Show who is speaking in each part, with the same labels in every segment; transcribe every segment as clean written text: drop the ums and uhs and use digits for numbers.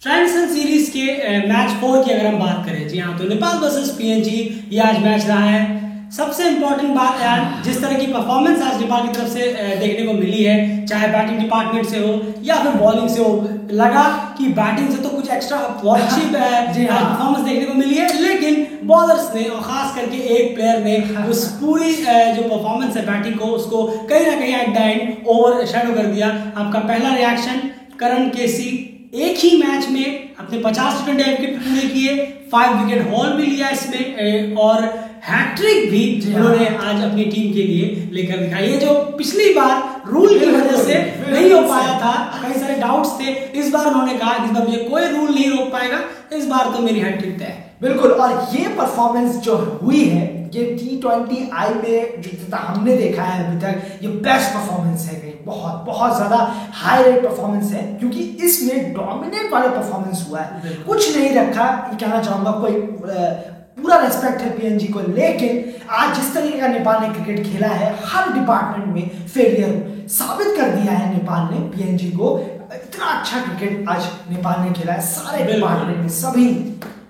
Speaker 1: Transition series के match 4 की अगर हम बात करें, जी हाँ, तो नेपाल वर्सेस पीएनजी ये आज मैच रहा है। सबसे इंपॉर्टेंट बात यार, जिस तरह की परफॉर्मेंस आज नेपाल की तरफ से देखने को मिली है, चाहे बैटिंग डिपार्टमेंट से हो या फिर बॉलिंग से हो, लगा कि बैटिंग से तो कुछ एक्स्ट्रा बहुत अच्छी परफॉर्मेंस देखने को मिली है, लेकिन बॉलर्स ने और खास करके एक प्लेयर ने उस पूरी जो परफॉर्मेंस है बैटिंग को, उसको कहीं ना कहीं at the end over shadow कर दिया। आपका पहला रिएक्शन, करण केसी एक ही मैच में अपने 50 T20 विकेट पूरे किए, 5 विकेट हॉल भी लिया इसमें और हैट्रिक भी उन्होंने आज अपनी टीम के लिए लेकर दिखाई। ये जो पिछली बार रूल की वजह से नहीं हो पाया था, कई सारे डाउट्स थे, इस बार उन्होंने कहा इस बार मुझे कोई रूल नहीं रोक पाएगा, इस बार तो मेरी हैट्रिक तय है।
Speaker 2: बिल्कुल, और ये परफॉर्मेंस जो हुई है ये T20 आई में जो जितना हमने देखा है अभी तक, ये बेस्ट परफॉर्मेंस है, बहुत बहुत ज्यादा हाई रेट परफॉर्मेंस है, क्योंकि इसमें डोमिनेट वाला परफॉर्मेंस हुआ है, कुछ नहीं रखा। ये कहना चाहूंगा, कोई पूरा रेस्पेक्ट है पीएनजी को, लेकिन आज जिस तरीके का नेपाल ने क्रिकेट खेला है, हर डिपार्टमेंट में फेलियर साबित कर दिया है नेपाल ने पीएनजी को। इतना अच्छा क्रिकेट आज नेपाल ने खेला है, सारे डिपार्टमेंट में सभी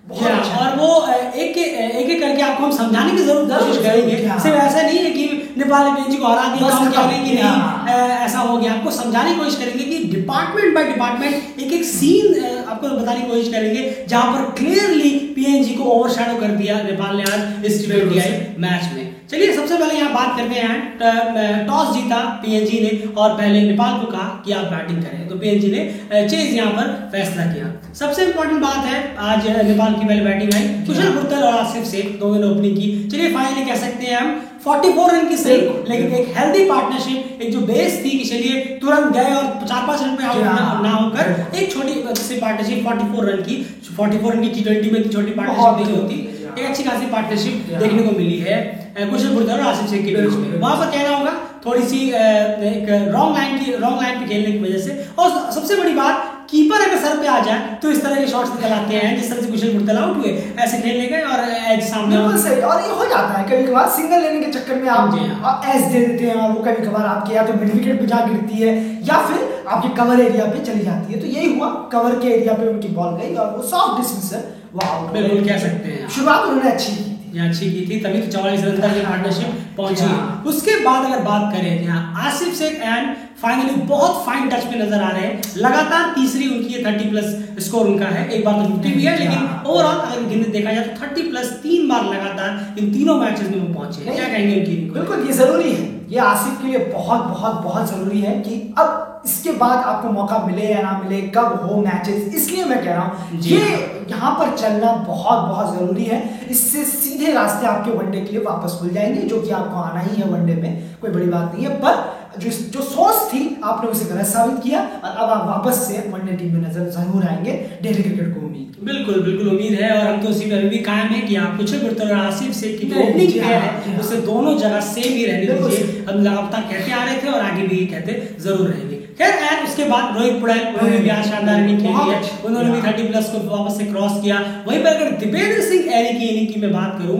Speaker 2: बहुत अच्छा।
Speaker 1: और वो एक एक करके आपको हम समझाने की जरूर कोशिश करेंगे, सिर्फ ऐसा नहीं है कि नेपाल ने पीएनजी को हरा दिया तो हम कहेंगे कि नहीं ऐसा हो गया। आपको समझाने की कोशिश करेंगे कि डिपार्टमेंट बाय डिपार्टमेंट एक एक सीन आपको बताने की कोशिश करेंगे जहां पर क्लियरली पीएनजी को ओवरशैडो कर दिया नेपाल ने आज इस T20 मैच में। चलिए सबसे पहले यहाँ बात करते हैं, टॉस जीता पीएनजी ने और पहले नेपाल को कहा कि आप बैटिंग करें, तो पीएनजी ने चेज यहाँ पर फैसला किया। सबसे इंपॉर्टेंट बात है, आज नेपाल की पहले बैटिंग आई, कुशल बुर्तल और आसिफ शेख दोनों ने ओपनिंग की। चलिए फाइनली कह सकते हैं हम 44 रन की सही, लेकिन एक हेल्दी पार्टनरशिप, एक जो बेस थी कि चलिए तुरंत गए और 4-5 रन पे आउट ना होकर एक छोटी सी पार्टनरशिप 44 रन की T20 में छोटी पार्टनरशिप नहीं होती, एक अच्छी खासी पार्टनरशिप देखने को मिली है कुशल बुर्तल और आसिफ शेख के बीच में। वहां पर कहना होगा थोड़ी सी एक रॉन्ग लाइन पे खेलने की वजह से, और सबसे बड़ी बात, कीपर अगर सर पे आ जाए तो इस तरह के शॉट्स निकल आते हैं, जिस तरह से कुशल बुर्तल आउट हुए, ऐसे खेलने गए और एज सामने।
Speaker 2: बिल्कुल सही, और ये हो जाता है कभी कभार, सिंगल लेने के चक्कर में आप एज दे देते हैं और वो कभी कभार आपके या तो मिड विकेट पे जा गिरती है या फिर आपके कवर एरिया पे चली जाती है। तो यही हुआ, कवर के एरिया पे उनकी बॉल गई और वो सॉफ्ट डिस्मिसल, वो आउट।
Speaker 1: बिल्कुल कह सकते हैं,
Speaker 2: शुरुआत उन्होंने अच्छी की
Speaker 1: थी, तभी तो 44 रन तक पार्टनरशिप पहुंची है। उसके बाद अगर बात करें यहाँ आसिफ शेख एंड फाइनली बहुत फाइन टच पे नजर आ रहे हैं, लगातार तीसरी उनकी 30+ स्कोर उनका है, एक बार तो 50 भी है, लेकिन ओवरऑल अगर देखा जाए तो 30+ 3 बार लगातार इन तीनों मैचेस में वो पहुंचे हैं। क्या कहेंगे उनकी? बिल्कुल
Speaker 2: ये जरूरी है, ये आसिफ के लिए बहुत बहुत बहुत जरूरी है कि अब इसके बाद आपको मौका मिले या ना मिले, कब हो मैचेस, इसलिए मैं कह रहा हूँ ये यहाँ पर चलना बहुत बहुत जरूरी है। इससे सीधे रास्ते आपके वनडे के लिए वापस खुल जाएंगे, जो कि आपको आना ही है वनडे में, कोई बड़ी बात नहीं है। पर जो सोच थी आपने उसे गलत साबित किया और अब आप वापस से वनडे टीम में नजर जरूर आएंगे। डेली क्रिकेट को उम्मीद,
Speaker 1: बिल्कुल उम्मीद है, और हम तो उसी पर भी कायम है कि आप कुशल बुर्तल और आसिफ शेख की ओपनिंग पेयर है उससे दोनों जगह सेम ही रहने दीजिए। हम लगातार कहते आ रहे थे और आगे भी कहते जरूर रहेंगे। खैर एंड उसके बाद रोहित पुड़ैल, उन्होंने भी आज शानदार इनिंग खेली है, उन्होंने भी 30+ को वापस से क्रॉस किया। वहीं पर अगर दीपेंद्र सिंह ऐरी की इनिंग की मैं बात करूं,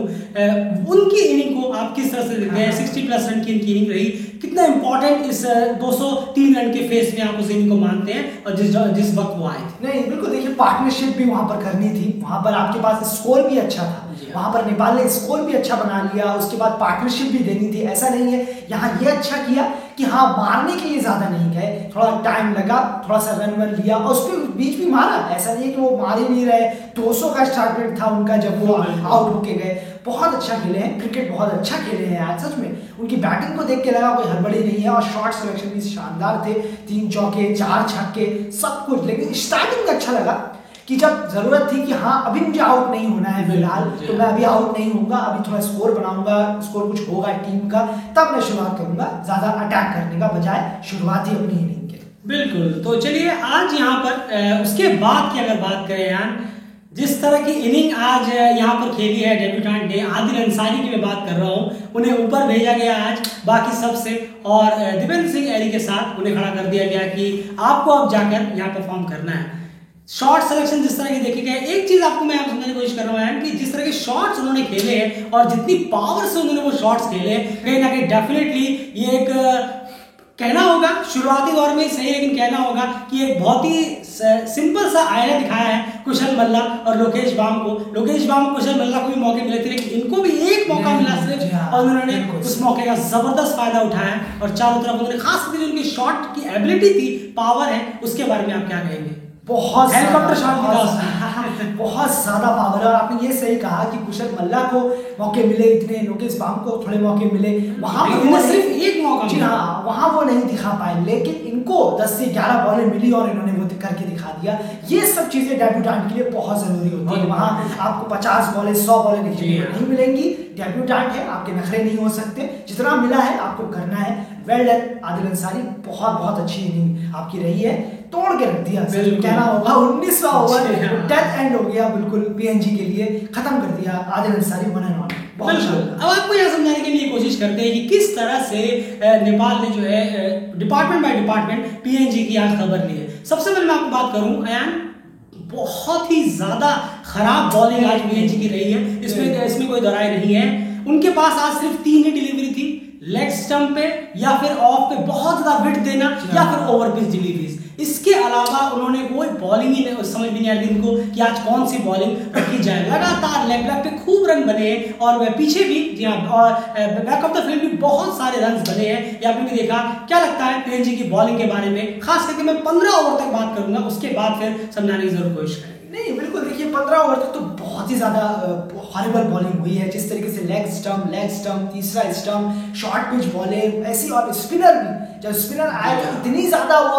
Speaker 1: उनकी इनिंग को आप किस तरह से देखते हैं? 60+ रन की इनकी इनिंग रही, कितना इंपॉर्टेंट इस 203 रन के फेस में आप उस इनिंग को मानते हैं और जिस वक्त वो आए थे?
Speaker 2: नहीं बिल्कुल, देखिए पार्टनरशिप भी वहां पर करनी थी, वहां पर आपके पास स्कोर भी अच्छा था, वहां पर नेपाल ने स्कोर भी अच्छा बना लिया, उसके बाद पार्टनरशिप भी देनी थी। ऐसा नहीं है, यहाँ ये अच्छा किया कि हाँ मारने के लिए ज्यादा नहीं गए, थोड़ा टाइम लगा, थोड़ा सा रन लिया और उसके बीच भी मारा। ऐसा नहीं है कि वो मार ही नहीं रहे, 200 का स्ट्राइक रेट था उनका जब वो आउट होके गए। बहुत अच्छा खेले हैं, क्रिकेट बहुत अच्छा खेले हैं आज, सच में उनकी बैटिंग को देख के लगा कोई हड़बड़ी नहीं है, और शॉट सिलेक्शन भी शानदार थे, 3 चौके 4 छक्के सब कुछ। लेकिन स्टार्टिंग अच्छा लगा कि जब जरूरत थी कि हाँ अभी मुझे आउट नहीं होना है फिलहाल, तो मैं अभी आउट नहीं होऊंगा, अभी थोड़ा स्कोर बनाऊंगा, स्कोर कुछ होगा टीम का, तब मैं शुरुआत करूंगा ज्यादा अटैक करने का बजाय शुरुआत ही अपनी इनिंग के।
Speaker 1: बिल्कुल, तो चलिए आज यहाँ पर उसके बाद की अगर बात करें यार, जिस तरह की इनिंग आज यहाँ पर खेली है डेब्यूटेंट ने, आदिल अंसारी की मैं बात कर रहा हूँ, उन्हें ऊपर भेजा गया आज बाकी सबसे, और दीपेंद्र सिंह ऐरी के साथ उन्हें खड़ा कर दिया गया कि आपको अब जाकर यहाँ परफॉर्म करना है। शॉट सिलेक्शन जिस तरह के देखे गए, एक चीज आपको मैं समझाने की कोशिश कर रहा हूँ कि जिस तरह के शॉट्स उन्होंने खेले हैं और जितनी पावर से उन्होंने वो शॉट्स खेले, कहीं ना कहीं डेफिनेटली ये एक कहना होगा, शुरुआती दौर में सही, लेकिन कहना होगा कि एक बहुत ही सिंपल सा आईना दिखाया है कुशल मल्ला और लोकेश बाम को। लोकेश बाम, कुशल मल्ला को भी मौके मिले थे, लेकिन इनको भी एक मौका मिला सिर्फ, और उन्होंने उस मौके का जबरदस्त फायदा उठाया और चारों तरफ उन्होंने, खास करके जो उनकी शॉट की एबिलिटी थी, पावर है, उसके बारे में आप क्या कहेंगे?
Speaker 2: बहुत
Speaker 1: हेलीकॉप्टर शॉट
Speaker 2: बहुत ज्यादा पावर है। और आपने ये सही कहा कि कुशल मल्ला को मौके मिले इतने, लोकेश बाम को थोड़े मौके मिले, वहां पर
Speaker 1: सिर्फ एक मौका मिला,
Speaker 2: वहां वो नहीं दिखा पाए, लेकिन इनको 10 से 11 बॉलें मिली और इन्होंने वो करके दिखा दिया। ये सब चीजें डेब्यूटेंट के लिए बहुत जरूरी होती है। वहां आपको 50 बॉलें 100 बॉलें नहीं मिलेंगी, डेब्यूटेंट है, आपके नखरे नहीं हो सकते, जितना मिला है आपको करना है। वेल डन आदिल अंसारी, बहुत अच्छी इनिंग आपकी रही है, तोड़ के रख दिया, कहना होगा 19वां ओवर डेथ एंड हो गया बिल्कुल पीएनजी के लिए, खत्म कर दिया आदिल अंसारी 1 and 1।
Speaker 1: अब आपको यह समझाने के लिए कोशिश करते हैं कि किस तरह से नेपाल ने जो है डिपार्टमेंट बाय डिपार्टमेंट पीएनजी की आज खबर ली है। सबसे पहले मैं आपको बात करूं, अयान, बहुत ही ज्यादा खराब बॉलिंग आज पीएनजी की रही है, इसमें कोई दोराय नहीं है। उनके पास आज सिर्फ 3 ही डिलीवरी थी, लेग स्टंप पे या फिर ऑफ पे बहुत ज्यादा विड देना या फिर ओवर पिच डिलीवरीज। इसके अलावा उन्होंने कोई बॉलिंग ही समझ भी नहीं आ रही इनको कि आज कौन सी बॉलिंग रखी जाए। लगातार लेग ब्रेक पे खूब रन बने हैं और वह पीछे भी, जी हाँ, और बैक ऑफ द फील्ड भी बहुत सारे रन बने हैं, ये आपने भी देखा। क्या लगता है पीएनजी की बॉलिंग के बारे में? खास करके मैं 15 ओवर तक बात करूंगा, उसके बाद फिर समझाने की जरूर कोशिश करेंगे।
Speaker 2: नहीं बिल्कुल, देखिए 15 ओवर तक तो बहुत ही ज्यादा हॉरिबल बॉलिंग हुई है, जिस तरीके से लेग स्टंप, तीसरा स्टंप, शॉर्ट पिच बॉलिंग ऐसी, और स्पिनर भी, जब स्पिनर आए तो इतनी ज्यादा वो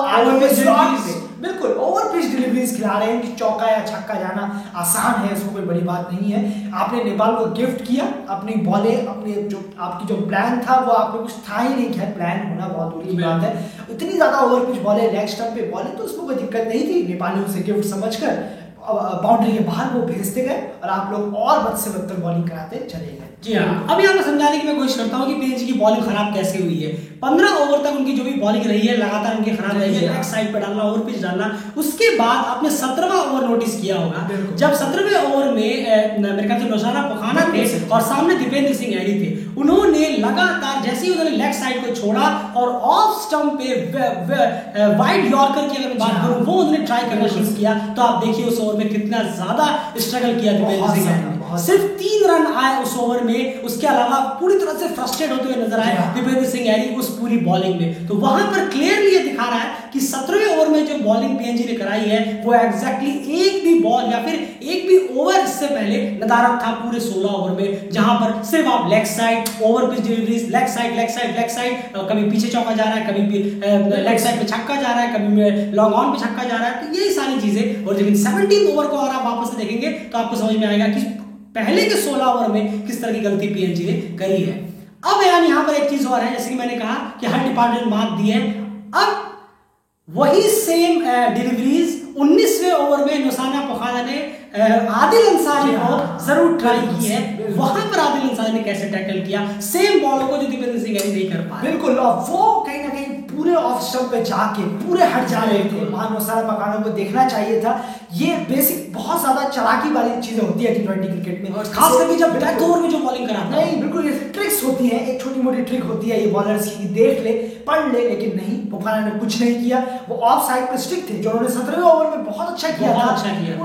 Speaker 2: बिल्कुल ओवर पिच डिलीवरीज खिला रहे हैं कि चौका या छक्का जाना आसान है, इसमें कोई बड़ी बात नहीं है। आपने नेपाल को गिफ्ट किया अपनी बॉलें, अपने जो आपकी जो प्लान था वो आपको कुछ था ही नहीं, खैर प्लान होना बहुत दूर की बात है। इतनी ज्यादा ओवर पिच बॉलें, लेग स्टंप पे बॉलें, तो उसमें कोई दिक्कत नहीं थी। नेपाली उसे गिफ्ट समझकर बाउंड्री के बाहर वो भेजते गए और आप लोग और बद से बदतर बॉलिंग कराते चले गए।
Speaker 1: जी हाँ, अब यहाँ पर समझाने की मैं कोशिश करता हूँ कि पीएनजी की बॉलिंग खराब कैसे हुई है। 15 ओवर तक उनकी जो भी बॉलिंग रही है लगातार उनकी खराब रही है, लेग साइड पर डालना, ओवर पिच डालना। उसके बाद आपने 17वां ओवर नोटिस किया होगा, जब 17वें ओवर में मेरे ख्याल से नौशाना पोखाना थे और सामने दीपेंद्र सिंह ऐरी थे। उन्होंने लगातार जैसे ही उन्होंने लेग साइड को छोड़ा और ऑफ स्टंप पे वाइड यॉर्कर की अगर मैं बात करूं, वो उन्होंने ट्राई करना शुरू किया, तो आप देखिए उस ओवर में कितना ज्यादा स्ट्रगल किया दीपेंद्र सिंह ऐरी ने। सिर्फ 3 रन आए उस ओवर में, उसके अलावा पूरी तरह से फ्रस्ट्रेट होते हुए नजर आए दीपेंद्र सिंह ऐरी उस पूरी बॉलिंग में। तो वहां पर क्लियरली ये दिखा रहा है कि 17वें ओवर में जो बॉलिंग पीएनजी ने कराई है वो एग्जैक्टली एक भी बॉल या फिर एक भी ओवर इससे पहले नदारद था पूरे 16 ओवर में, जहां पर सिर्फ आप leg side, over pitch deliveries, leg side, कभी पीछे चौका जा रहा है, कभी लेग साइड पे छक्का जा रहा है, कभी लॉन्ग ऑन पे छक्का जा रहा है, तो यही सारी चीजें। और लेकिन 17 ओवर को अगर आप वापस से देखेंगे तो आपको समझ में आएगा कि पहले के 16 ओवर में किस तरह की गलती पीएनजी ने करी है। अब यार यहाँ पर एक चीज और है, जैसे कि मैंने कहा कि हर डिपार्टमेंट मार्क दिए, अब वही सेम डिलीवरीज 19वें ओवर में नौशाना पोखाना ने आदिल अंसारी को जरूर ट्राई की है। वहां पर आदिल अंसारी ने कैसे टैकल किया सेम बॉलों को जो दीपेंद्र सिंह ऐरी नहीं कर पाए।
Speaker 2: बिल्कुल, वो कहीं ना कहीं पूरे ऑफ स्टंप पे जाके पूरे हट जा रहे थे, वहां नौशाना पोखाना को देखना चाहिए था। ये बेसिक बहुत ज्यादा चालाकी वाली चीजें होती है टी20 क्रिकेट में,
Speaker 1: खास करके जब डेथ ओवर में जो बॉलिंग कराता है।
Speaker 2: नहीं बिल्कुल, ये ट्रिक्स होती है, एक छोटी मोटी ट्रिक होती है ये बॉलर्स की, देख ले, पढ़ ले, लेकिन नहीं, पोखाना ने कुछ नहीं किया। वो ऑफ साइड पे स्टिक थे, जो उन्होंने 17वें ओवर में बहुत अच्छा किया था,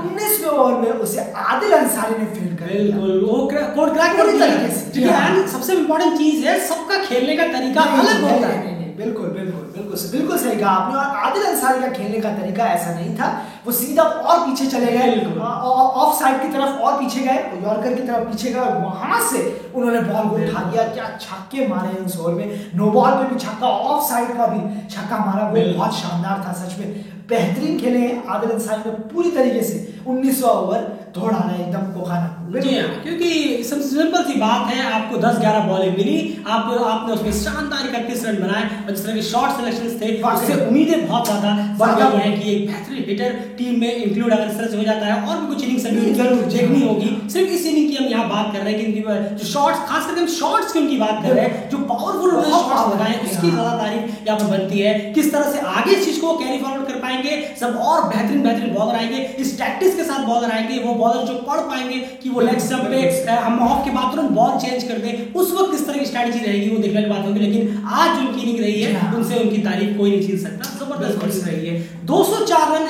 Speaker 2: 19वें ओवर में उसे आदिल अंसारी ने फील्ड कर दिया।
Speaker 1: बिल्कुल, वो कोड क्रैक कर दिया। सबसे इंपॉर्टेंट चीज है, सबका खेलने का तरीका अलग होता है।
Speaker 2: बिल्कुल सही कहा आपने। और आदिल अंसारी का खेलने का तरीका ऐसा नहीं था, वो सीधा और पीछे चले गए, ऑफ साइड की तरफ और पीछे गए, यॉर्कर की तरफ पीछे गए, वहां से उन्होंने बॉल को उठा दिया। क्या छक्के मारे उस ओवर में, नो बॉल पे भी छक्का, ऑफ साइड का भी छक्का मारा, वो बहुत शानदार था, सच में बेहतरीन खेले हैं आदिल अंसारी ने पूरी तरीके से 19वां ओवर दौड़ा रहा है एकदम पोखाना।
Speaker 1: जी हाँ, क्योंकि सिंपल सी बात है, आपको 10-11 बॉलें मिली, आपने उसमें शानदार 31 रन बनाए और जिस तरह के शॉट सिलेक्शंस थे उससे उम्मीदें बहुत ज्यादा बढ़ गई हैं कि एक बेहतरीन हिटर टीम में इंक्लूड अगर इस तरह से हो जाता है और भी कुछ इनिंग्स जरूर देखनी होगी। सिर्फ इस इनिंग की हम यहाँ बात कर रहे हैं कि जो शॉट्स, खास करके हम शॉट्स की उनकी बात कर रहे हैं, जो पावरफुल शॉट्स लगाए उसकी ज्यादा तारीफ यहाँ पर बनती है। किस तरह से आगे इस चीज को कैरी फॉरवर्ड कर पाएंगे, सब और बेहतरीन बॉलर आएंगे, इस टैक्टिक्स के साथ बॉलर आएंगे, वो बॉलर जो पढ़ पाएंगे कि वो लेग स्टंप पे हम ऑफ के बाद तुरंत बॉल चेंज कर दें, उस वक्त किस तरह की स्ट्रेटजी रहेगी वो देखने की बात होगी। लेकिन आज जो उनकी इनिंग रही है उनसे उनकी तारीफ कोई नहीं छीन सकता, जबरदस्त रही है। 204 रन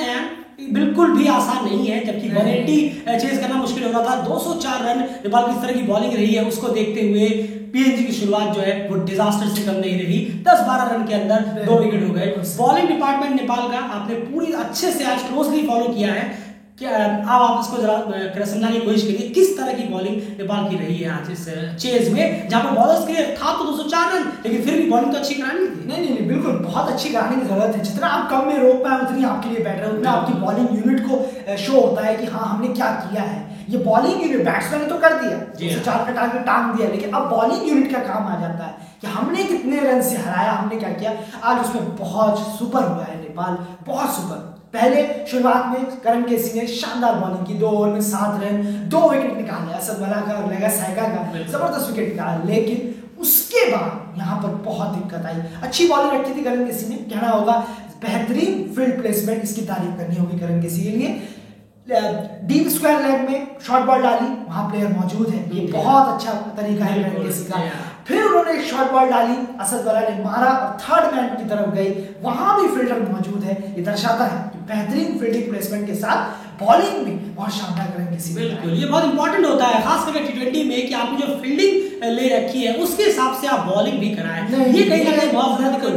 Speaker 1: बिल्कुल भी आसान नहीं है, जबकि 180 चेज करना मुश्किल हो रहा था। 204 रन नेपाल की इस तरह की बॉलिंग रही है, उसको देखते हुए पीएनजी की शुरुआत जो है वो डिजास्टर से कम नहीं रही। 10-12 रन के अंदर 2 विकेट हो गए। बॉलिंग डिपार्टमेंट नेपाल का आपने पूरी अच्छे से आज क्लोजली फॉलो किया है। क्या अब आप इसको जरा समझाने की कोशिश करिए किस तरह की बॉलिंग नेपाल की रही है आज इस चेज में, जहां पर बॉलर्स के था तो 204 रन, लेकिन फिर भी बॉलिंग तो अच्छी करानी थी।
Speaker 2: नहीं, बिल्कुल बहुत अच्छी कराने की जरूरत है। जितना आप कम में रोक पाए उतनी आपके लिए बेटर है, उतना आपकी बॉलिंग यूनिट को शो होता है कि हाँ हमने क्या किया है। ये बॉलिंग यूनिट बैट्समैन ने तो कर दिया, 204 का टारगेट टांग दिया, लेकिन अब बॉलिंग यूनिट का काम आ जाता है कि हमने कितने रन से हराया, हमने क्या किया। आज उसमें बहुत सुपर हुआ है नेपाल, बहुत सुपर। पहले शुरुआत में करण केसी ने शानदार बॉलिंग की, 2 ओवर में 7 रन, 2 विकेट निकाले, असद वाला का और लेगा साइका का जबरदस्त विकेट निकाला। लेकिन उसके बाद यहाँ पर बहुत दिक्कत आई। अच्छी बॉलिंग रखी थी करण केसी ने, कहना होगा बेहतरीन फील्ड प्लेसमेंट, इसकी तारीफ करनी होगी करण केसी के लिए। डीप स्क्वायर लेग में शॉर्ट बॉल डाली, वहां प्लेयर मौजूद है, ये बहुत अच्छा तरीका है करण केसी का। फिर उन्होंने एक शॉर्ट बॉल डाली, असद वाला ने मारा और थर्ड मैन की तरफ गई, वहां भी फील्डर मौजूद है। ये दर्शाता है कि बेहतरीन फील्डिंग प्लेसमेंट के साथ बॉलिंग में बहुत शानदार करण केसी।
Speaker 1: बिल्कुल, ये बहुत इंपॉर्टेंट होता है खास करके T20 में कि आपने जो फील्डिंग ले रखी है उसके हिसाब से आप बॉलिंग भी कराएं। ये कहीं ना कहीं बहुत ज्यादा दिक्कत,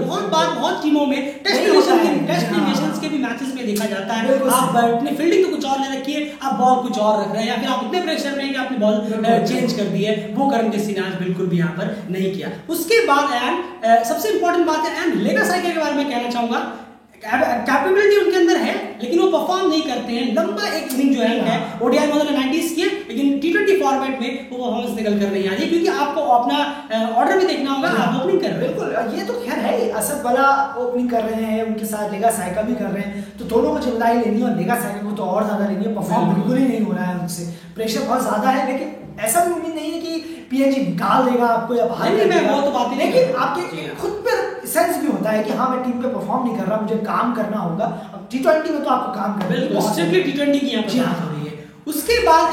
Speaker 1: बहुत टीमों में टेस्ट एलिमिनेशंस के भी मैचेस में देखा जाता है। आप अपनी फील्डिंग तो कुछ और ले रखी है, आप बॉल कुछ और रख रहे हैं, या फिर आप इतने प्रेशर में कि आपने बॉल चेंज कर दी है, वो करण केसी ने आज बिल्कुल भी यहाँ पर नहीं किया। उसके बाद सबसे इंपॉर्टेंट बात है एंड लेगा साइकिल के बारे में कहना चाहूंगा। कैपेबिलिटी उनके अंदर है लेकिन वो परफॉर्म नहीं करते हैं। लंबा एक इनिंग जो है ओडीआई में 90s की है, लेकिन T20 फॉर्मेट में वो परफॉर्मेंस निकल कर नहीं आ रही, क्योंकि आपको अपना ऑर्डर भी देखना होगा। आप ओपनिंग कर रहे हैं,
Speaker 2: बिल्कुल, ये तो खैर है। असद वाला ओपनिंग कर रहे हैं, उनके साथ लेगा साइका भी कर रहे हैं, तो दोनों को जिम्मेदारी लेनी है और लेगा साइका को तो और ज्यादा लेनी है। परफॉर्म बिल्कुल ही नहीं हो रहा है उनसे, प्रेशर बहुत ज्यादा है। लेकिन ऐसा भी उम्मीद नहीं है कि पीएनजी निकाल देगा आपको या बाहर
Speaker 1: नहीं, मैं वो तो बात नहीं,
Speaker 2: लेकिन आपके खुद पर सेंस भी होता है कि हाँ मैं टीम पे परफॉर्म नहीं कर रहा, मुझे काम करना होगा। अब T20 में तो आपको काम करना है,
Speaker 1: स्ट्रिक्टली T20 की यहाँ पर बात हो रही है। उसके बाद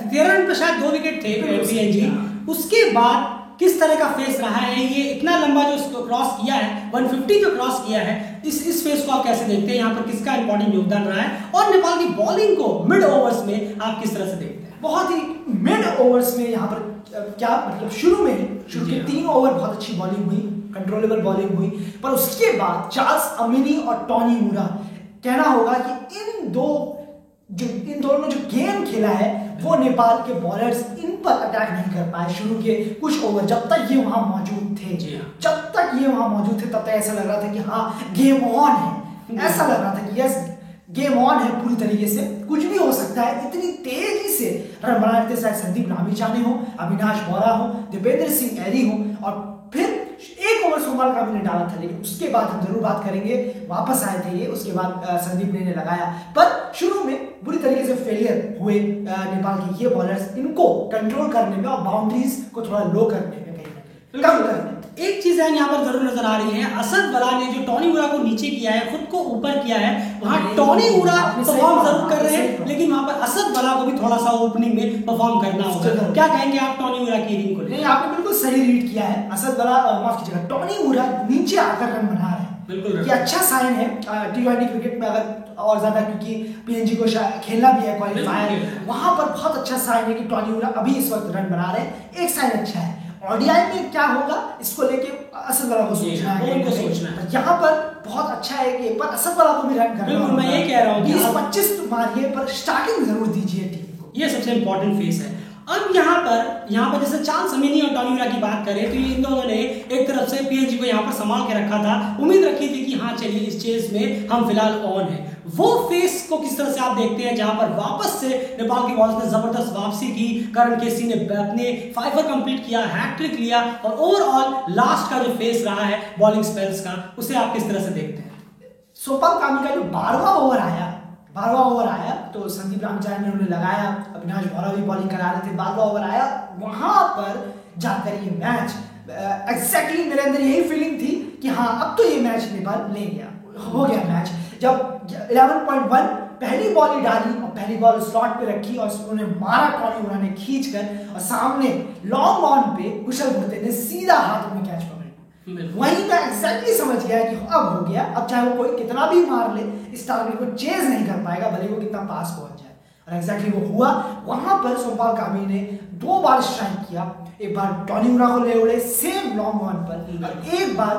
Speaker 1: 13 रन पर शायद 2 विकेट थे पीएनजी। उसके बाद किस तरह का फेस रहा है, ये इतना लंबा जो क्रॉस किया है, 150 जो क्रॉस किया है, इस फेस को आप कैसे देखते हैं? यहाँ पर किसका इंपॉर्टेंट योगदान रहा है, और नेपाल की बॉलिंग को मिड ओवर्स में आप किस तरह से देखते हैं?
Speaker 2: बहुत ही मिड ओवर्स में यहाँ पर क्या मतलब शुरू के 3 ओवर बहुत अच्छी बॉलिंग हुई, कंट्रोलेबल बॉलिंग हुई, पर उसके बाद चार्ल्स अमिनी और टॉनी मूरा, कहना होगा कि इन दोनों जो गेम खेला है वो नेपाल के बॉलर्स इन पर अटैक नहीं कर पाए शुरू के कुछ ओवर। जब तक ये वहां मौजूद थे, तब तक ऐसा लग रहा था कि हाँ गेम ऑन है, ऐसा लग रहा था कि यस गेम ऑन है पूरी तरीके से, कुछ भी हो सकता है। इतनी तेजी से रन बना रहे थे, शायद संदीप रामीचाने हो, अविनाश बोरा हो, दीपेंद्र सिंह ऐरी हो, और फिर 1 ओवर सोमवार का हमने डाला था। लेकिन उसके बाद हम जरूर बात करेंगे, वापस आए थे ये, उसके बाद संदीप ने लगाया, पर शुरू में बुरी तरीके से फेलियर हुए नेपाल के ये बॉलर्स, इनको कंट्रोल करने में और बाउंड्रीज को थोड़ा लो करने में, कहीं कम करने में।
Speaker 1: एक चीज है यहाँ पर जरूर नजर आ रही है, असद वला ने जो टॉनी उरा को नीचे किया है, खुद को ऊपर किया है, वहां टॉनी उरा परफॉर्म जरूर कर रहे हैं, लेकिन वहां पर असद वला को भी थोड़ा सा ओपनिंग में परफॉर्म करना होगा। क्या कहेंगे आप टॉनी उरा की इनिंग को?
Speaker 2: नहीं, आपने बिल्कुल सही रीड किया है। असद वला, माफ कीजिएगा, टॉनी उरा नीचे आकर रन बना रहे हैं,
Speaker 1: बिल्कुल
Speaker 2: ये अच्छा साइन है T20 क्रिकेट में। अगर और ज्यादा, क्योंकि पीएनजी को खेलना भी है क्वालिफायर, वहां पर बहुत अच्छा साइन है कि टॉनी उरा अभी इस वक्त रन बना रहे हैं, एक साइन अच्छा है। ओडीआई में क्या होगा इसको लेके असद वाला को सोचना है, उनको सोचना है। यहाँ पर बहुत अच्छा है कि पर असद वाला को भी रन करना है।
Speaker 1: बिल्कुल, मैं ये कह रहा हूँ
Speaker 2: 20-25 मारिए, पर स्टार्टिंग जरूर दीजिए टीम को,
Speaker 1: ये सबसे इंपॉर्टेंट फेस है। अब यहाँ पर जैसे चार्ल्स अमिनी और टॉनी उरा की बात करें तो इन दोनों ने एक तरफ से पीएनजी को यहाँ पर संभाल के रखा था, उम्मीद रखी थी कि हाँ चलिए इस चेस में हम फिलहाल ऑन है। वो फेस को किस तरह से आप देखते हैं जहां पर वापस से नेपाल की बॉलर्स ने जबरदस्त वापसी की, करण केसी ने अपने 5 कंप्लीट किया, हैट्रिक लिया, और ओवरऑल लास्ट का जो फेस रहा है बॉलिंग स्पेल्स का, उसे आप किस तरह से देखते हैं?
Speaker 2: सोपाल कामी का जो 12वां ओवर आया तो संदीप रामचांद्र ने उन्हें लगाया, अविनाश बोरा भी बॉलिंग करा रहे थे, 12वां ओवर आया, वहां पर जाकर ये मैच एग्जैक्टली मेरे अंदर यही फीलिंग थी कि हाँ अब तो ये मैच नेपाल ले गया, हो गया मैच। जब 11.1 पहली बॉल ही डाली और पहली बॉल स्लॉट पे रखी और उन्होंने मारा, टॉनी उरा ने खींचकर, और सामने लॉन्ग ऑन पे कुशल भुट्टे ने सीधा हाथ में कैच पकड़ा। वहीं मैं एग्जैक्टली समझ गया कि अब हो गया, अब चाहे वो कोई कितना भी मार ले इस टारगेट को चेज नहीं कर पाएगा, भले वो कितना पास पहुंच जाए। और एग्जैक्टली वो हुआ। वहां पर सोमपाल कामी ने 2 बार स्ट्राइक किया, एक बार टॉनी मुरा को ले उड़े सेम लॉन्ग ऑन पर, और एक बार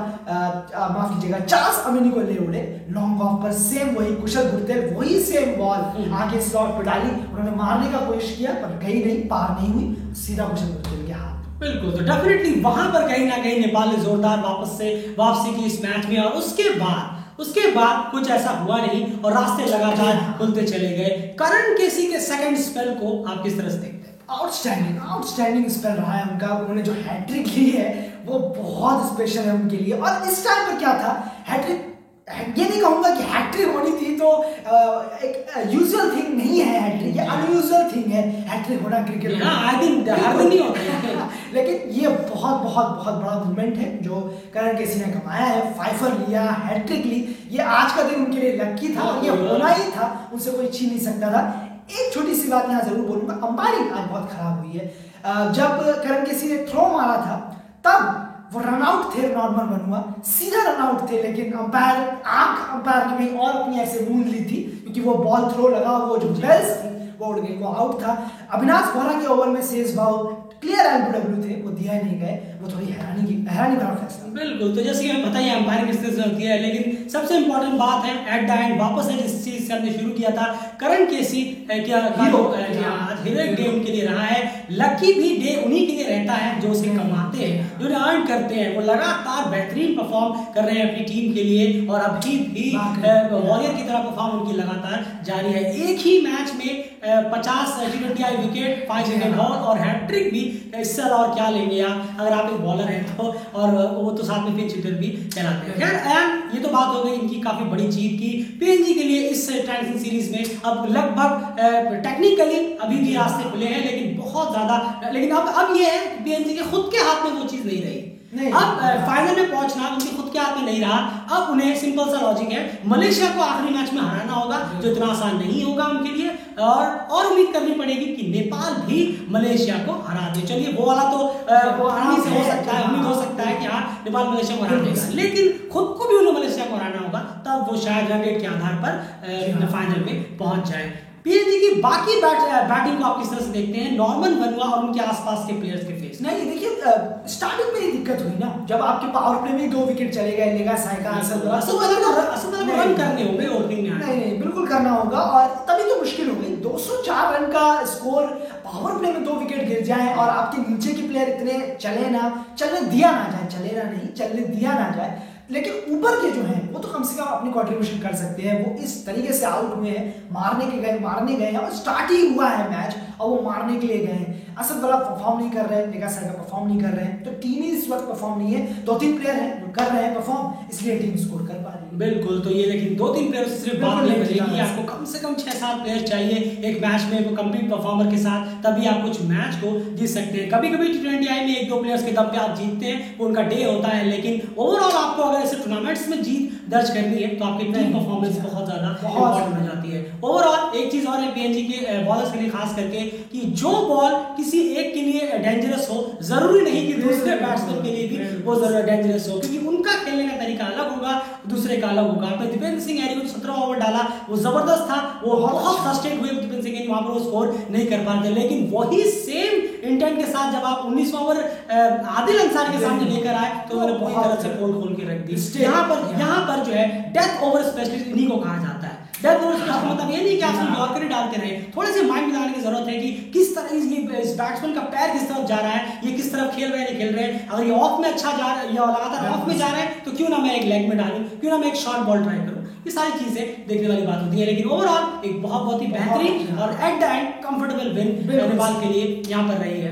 Speaker 2: माफ कीजिएगा चार्ल्स अमिनी को ले उड़े लॉन्ग ऑफ पर, सेम वही कुशल गुर्तेल वही सेम बॉल आगे स्लॉट पर डाली, उन्होंने मारने का कोशिश किया पर गई नहीं, पार नहीं हुई, सीधा कुशल गुर्तेल के हाथ।
Speaker 1: बिल्कुल, तो डेफिनेटली वहां पर कहीं ना कहीं नेपाल ने जोरदार वापसी की इस मैच में, और उसके बाद कुछ ऐसा हुआ नहीं और रास्ते लगातार खुलते चले गए। करण केसी के सेकंड स्पेल को आप किस तरह से देखते हैं?
Speaker 2: आउटस्टैंडिंग स्पेल रहा है उनका। उन्होंने जो हैट्रिक ली है वो बहुत स्पेशल है उनके लिए। और इस टाइम पर क्या था, हैट्रिक ये नहीं कहूंगा कि हैट्रिक होनी थी तो एक यूजुअल थिंग नहीं है हैट्रिक, ये अनयूजुअल थिंग है हैट्रिक होना क्रिकेट में।
Speaker 1: हर दिन नहीं होता
Speaker 2: लेकिन ये बहुत बहुत बहुत बड़ा मूवमेंट है जो करण केसी ने कमाया है। फाइफर लिया, हैट्रिक ली, ये आज का दिन उनके लिए लकी था, ये होना ही था, उनसे कोई छीन नहीं सकता था। एक छोटी सी बात यहाँ जरूर बोलूंगा, अंपायरिंग आज बहुत खराब हुई है। जब करण केसी ने थ्रो मारा था तब वो रन आउट थे, नॉर्मल रन हुआ, सीधा रन आउट थे, लेकिन अंपायर ने कहीं और अपनी ऐसे मूंद ली थी क्योंकि वो बॉल थ्रो लगा, वो जो बेल्स थी वो उड़ गई, वो आउट था। अविनाश बोरा के ओवर में शेष भाव क्लियर एलबीडब्ल्यू थे, वो दिया नहीं गए, वो थोड़ी हैरानी भरा फैसला।
Speaker 1: बिल्कुल, तो जैसे कि हमें बताइए अंपायर किस तरह से होती है, लेकिन सबसे इंपॉर्टेंट बात है एट द एंड वापस से जिस चीज से हमने शुरू किया था, करण केसी क्या हीरो गेम के लिए रहा है। लकी भी डे उन्हीं के लिए रहता है जो उसे कमाते हैं, जो अर्न करते हैं। वो लगातार बेहतरीन परफॉर्म कर रहे हैं अपनी टीम के लिए, और अभी भी वॉरियर की तरह परफॉर्म उनकी लगातार जारी है। एक ही मैच में 50 T20 विकेट, 5 विकेट और हैट्रिक भी, इससे और क्या लेंगे आप अगर आप एक बॉलर हैं तो, और वो तो साथ में पिंच हिटर भी चलाते हैं। खैर ये तो बात हो गई इनकी काफी बड़ी जीत की पीएनजी के लिए इस ट्रांजिशन सीरीज में। अब लगभग टेक्निकली अभी भी रास्ते खुले हैं, लेकिन बहुत ज्यादा, लेकिन अब ये है पीएनजी के खुद के हाथ में वो चीज नहीं रही। अब फाइनल में पहुंचना उनके खुद के हाथ में नहीं रहा। अब उन्हें सिंपल सा लॉजिक है, मलेशिया को आखिरी मैच में हराना होगा, जो इतना आसान नहीं होगा उनके लिए, और उम्मीद करनी पड़ेगी कि नेपाल भी मलेशिया को हरा दे। चलिए वो वाला तो वो आराम से हो सकता है, उम्मीद हो सकता है कि हाँ नेपाल मलेशिया को हरा देगा, लेकिन खुद को भी उन्हें मलेशिया को हराना होगा, तब वो शायद रन रेट के आधार पर फाइनल में पहुंच जाए। पीएनजी की बाकी बैटिंग को आप किस तरह से देखते हैं, नॉर्मन वर्मा और उनके आसपास के प्लेयर्स के फेस?
Speaker 2: नहीं देखिए, स्टार्टिंग में ये दिक्कत हुई ना, जब आपके पावर प्ले में 2 विकेट चले गए, लेगा साइका
Speaker 1: असल रन करने होंगे ओपनिंग में।
Speaker 2: नहीं बिल्कुल करना होगा, और तभी तो मुश्किल हो गई। 204 रन का स्कोर, पावर प्ले में 2 विकेट गिर जाए और आपके नीचे के प्लेयर इतने चलने दिया ना जाए, चलेना नहीं, चलने दिया ना जाए, लेकिन ऊपर के जो हैं वो तो कम से कम अपनी कंट्रीब्यूशन कर सकते हैं। वो इस तरीके से आउट हुए हैं, मारने गए हैं, और स्टार्ट ही हुआ है मैच और वो मारने के लिए गए हैं। असद वाला परफॉर्म नहीं कर रहे हैं, लेगा साइका परफॉर्म नहीं कर रहे हैं, तो टीम ही इस वक्त परफॉर्म नहीं है। 2-3 प्लेयर हैं जो कर रहे हैं परफॉर्म, इसलिए टीम स्कोर कर पा रही है।
Speaker 1: बिल्कुल, तो ये लेकिन 2-3 प्लेयर से सिर्फ बात नहीं बनेगी, आपको कम से कम 6-7 प्लेयर चाहिए एक मैच में वो कंप्लीट परफॉर्मर के साथ, तभी आप कुछ मैच को जीत सकते हैं। कभी-कभी T20I में 1-2 प्लेयर्स के दम पे आप जीतते हैं, वो उनका डे होता है, लेकिन ओवरऑल आपको अगर ऐसे टूर्नामेंट्स में जीत दर्ज करनी है तो आपकी टीम परफॉर्मेंस बहुत ज्यादा इंपॉर्टेंट हो जाती है। ओवरऑल एक चीज और है पीएनजी के बॉलर्स के लिए खास करके, कि जो बॉल किसी एक के लिए डेंजरस हो, जरूरी नहीं कि दूसरे बैट्समैन के लिए भी वो जरूर डेंजरस हो, क्योंकि उनका खेलने का तरीका अलग होगा, दूसरे का अलग होगा। तो दीपेंद्र सिंह हैरी को 17 ओवर डाला, वो जबरदस्त था, वो बहुत फ्रस्ट्रेट हुए दीपेंद्र सिंह हैरी, वहां पर वो स्कोर नहीं कर पाते, लेकिन वही सेम इंटेंट के साथ जब आप 19 ओवर आदिल अंसारी के सामने लेकर आए तो उन्होंने पूरी तरह से पोल खोल के रख दी। यहाँ पर जो है डेथ ओवर स्पेशलिस्ट इन्हीं को कहा जाता है। डेथ ओवर स्पेशलिस्ट मतलब ये नहीं कि आप सिर्फ यॉर्कर ही डालते रहे, थोड़े से माइंड लगाने की जरूरत है कि किस तरह इस बैट्समैन का पैर किस तरफ जा रहा है, ये किस तरफ खेल रहे हैं, नहीं खेल रहे हैं। अगर ये ऑफ में अच्छा जा रहा है या लगातार ऑफ में जा रहा है तो क्यों ना मैं एक लेग में डालूं, क्यों ना मैं एक शॉर्ट बॉल ट्राई करूं। ये सारी चीजें देखने वाली बात होती है, लेकिन ओवरऑल एक बहुत ही बेहतरीन और at the end comfortable win Nepal के लिए यहाँ पर रही है।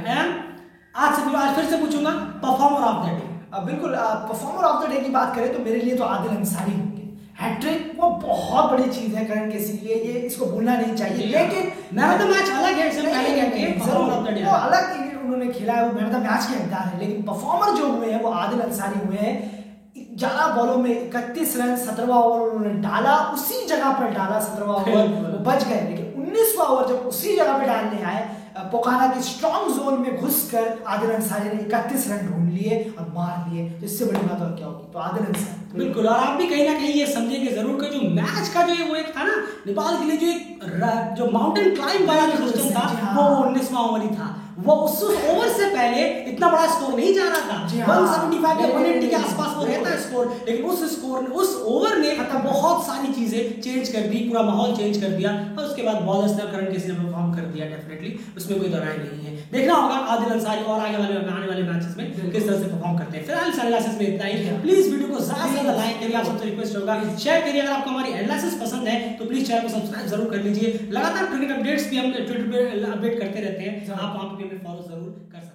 Speaker 1: आज फिर से पूछूंगा परफॉर्मर ऑफ द डे।
Speaker 2: बिल्कुल, परफॉर्मर ऑफ द डे की बात करें तो मेरे लिए तो आदिल अंसारी होंगे। हैट्रिक वो बहुत बड़ी चीज है करण केसी के लिए, ये इसको भूलना नहीं चाहिए। लेकिन
Speaker 1: मैन ऑफ द मैच अलग है, इससे पहले कहते हैं परफॉर्मर ऑफ द डे
Speaker 2: वो अलग इनिंग उन्होंने खेला है, वो मैन ऑफ द मैच के हकदार है, लेकिन परफॉर्मर जो हुए हैं वो आदिल अंसारी हुए हैं। 11 बॉलों में 31 रन, 17वां ओवर उन्होंने डाला, उसी जगह पर डाला, 17वां ओवर वो बच गए, लेकिन 19वां ओवर जब उसी जगह पे डालने आए पोकाना के स्ट्रॉन्ग जोन में घुसकर आदिल अंसारी ने 31 रन ढूंढ लिए और मार लिए। तो इससे बड़ी बात और क्या होगी। तो आदिल अंसारी
Speaker 1: बिल्कुल, और आप भी कहीं ना कहीं ये समझेंगे जरूर कि जो मैच का जो वो एक था ना नेपाल के लिए जो एक जो माउंटेन क्लाइंब वाला जो सिस्टम था वो 19वां ओवर ही था। वो उस ओवर से पहले इतना बड़ा स्कोर नहीं जा रहा था, 175 या 180 के आसपास वो रहता है स्कोर, लेकिन उस ओवर ने बहुत सारी चीजें चेंज कर दी, पूरा माहौल चेंज कर दिया। और उसके बाद बॉलर्स ने करंट किसी ने परफॉर्म कर दिया, डेफिनेटली उसमें कोई दरार नहीं है। देखना होगा आदिल अंसारी और आने वाले मैचेस में किस तरह से परफॉर्म करते हैं। फिलहाल एनालिसिस में इतना ही। प्लीज वीडियो को ज्यादा से ज्यादा लाइक करिए, आप सबसे रिक्वेस्ट होगा शेयर करिए। अगर आपको हमारी एनालिसिस पसंद है तो प्लीज चैनल को सब्सक्राइब जरूर कर लीजिए। लगातार क्रिकेट अपडेट्स भी हम ट्विटर पे अपडेट करते रहते हैं, आप वहां पे हमें फॉलो जरूर कर सकते हैं।